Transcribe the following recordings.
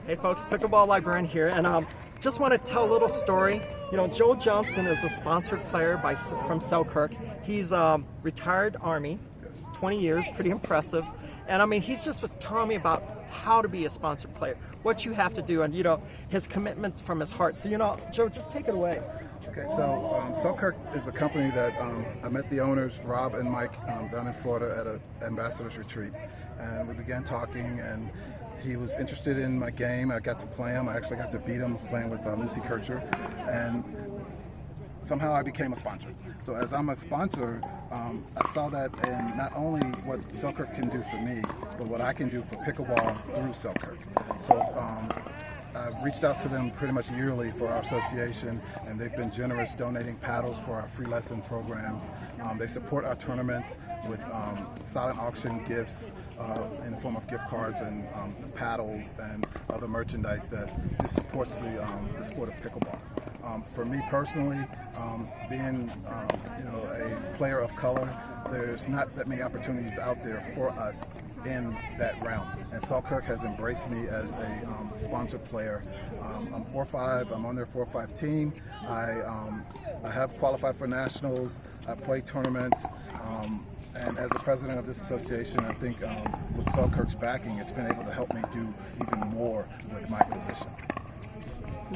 Hey folks, Pickleball Librarian here, and just want to tell a little story. You know, Joel Johnson is a sponsored player from Selkirk. He's retired Army, 20 years, pretty impressive. And I mean, he's just was telling me about how to be a sponsored player, what you have to do, and you know, his commitment from his heart. So, you know, Joe, just take it away. Okay, so Selkirk is a company that I met the owners, Rob and Mike, down in Florida at an ambassador's retreat, and we began talking, and he was interested in my game. I got to play him. I actually got to beat him playing with Lucy Kircher, and somehow I became a sponsor. So as I'm a sponsor, I saw that in not only what Selkirk can do for me, but what I can do for pickleball through Selkirk. So I've reached out to them pretty much yearly for our association, and they've been generous donating paddles for our free lesson programs. They support our tournaments with silent auction gifts in the form of gift cards and paddles and other merchandise that just supports the sport of pickleball. For me personally, being a player of color, there's not that many opportunities out there for us in that realm, and Selkirk has embraced me as a sponsored player. I'm 4'5", I'm on their 4'5" team. I have qualified for nationals, I play tournaments, and as the president of this association, I think with Selkirk's backing, it's been able to help me do even more with my position.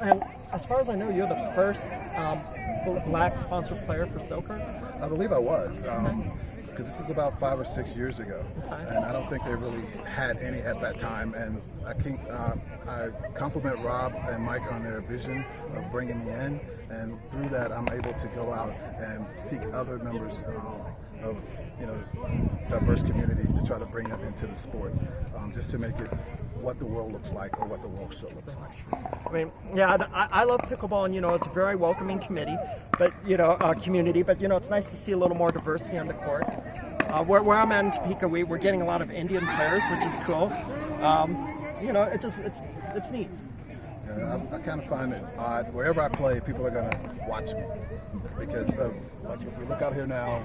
And as far as I know, you're the first black sponsored player for Selkirk? I believe I was, because this is about 5 or 6 years ago, and I don't think they really had any at that time. And I compliment Rob and Mike on their vision of bringing me in, and through that I'm able to go out and seek other members of diverse communities to try to bring them into the sport, just to make it what the world looks like, or what the world show looks like. I mean, yeah, I love pickleball, and you know, it's a very welcoming community, but community. But you know, it's nice to see a little more diversity on the court. Where I'm at in Topeka, we're getting a lot of Indian players, which is cool. It's neat. Yeah, I kind of find it odd. Wherever I play, people are going to watch me because of, like, if we look out here now,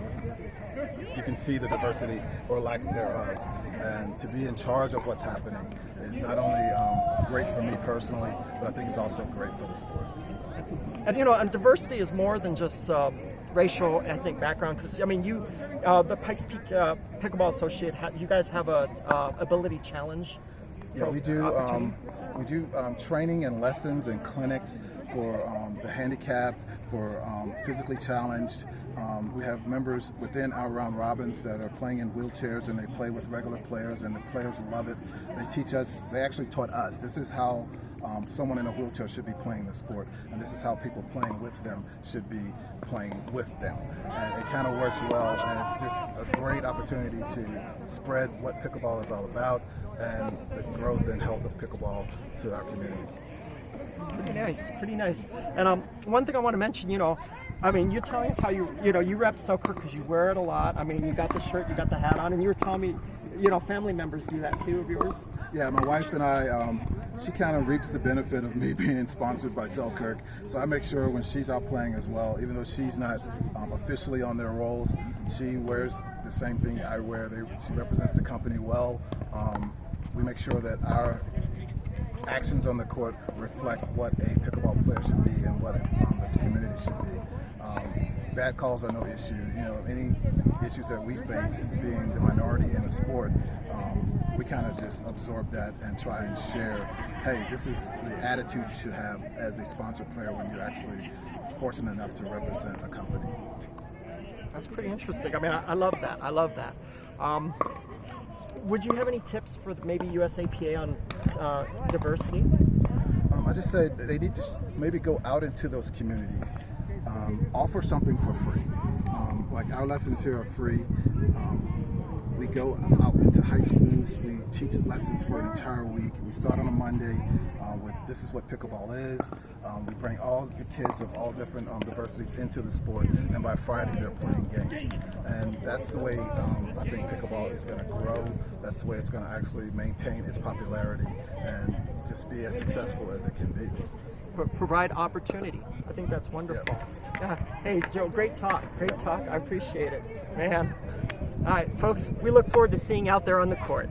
you can see the diversity or lack thereof. And to be in charge of what's happening is not only great for me personally, but I think it's also great for the sport. And you know, and diversity is more than just racial, ethnic background. Because I mean, the Pikes Peak Pickleball Associate, you guys have a ability challenge. Yeah, we do. We do training and lessons and clinics for the handicapped, for physically challenged. We have members within our round robins that are playing in wheelchairs, and they play with regular players, and the players love it. They teach us. They actually taught us. This is how someone in a wheelchair should be playing the sport, and this is how people playing with them should be playing with them. And it kind of works well, and it's just a great opportunity to spread what pickleball is all about and the growth and health of pickleball to our community. Pretty nice. And one thing I want to mention, I mean, you're telling us how you rep Selkirk because you wear it a lot. I mean, you got the shirt, you got the hat on, and you were telling me, family members do that too of yours? Yeah, my wife and I, she kind of reaps the benefit of me being sponsored by Selkirk. So I make sure when she's out playing as well, even though she's not officially on their rolls, she wears the same thing I wear. She represents the company well. We make sure that our actions on the court reflect what a pickleball player should be and what the community should be. Bad calls are no issue. Any issues that we face, being the minority in a sport, we kind of just absorb that and try and share, hey, this is the attitude you should have as a sponsored player when you're actually fortunate enough to represent a company. That's pretty interesting. I mean, I love that. Would you have any tips for maybe USAPA on diversity? I just say they need to maybe go out into those communities, offer something for free. Like our lessons here are free. We go out into high schools. We teach lessons for an entire week. We start on a Monday with this is what pickleball is. We bring all the kids of all different diversities into the sport, and by Friday they're playing games. And that's the way I think pickleball is going to grow. That's the way it's going to actually maintain its popularity and just be as successful as it can be. Provide opportunity. I think that's wonderful. Yeah. Hey, Joe, great talk. I appreciate it. Man. All right, folks, we look forward to seeing you out there on the court.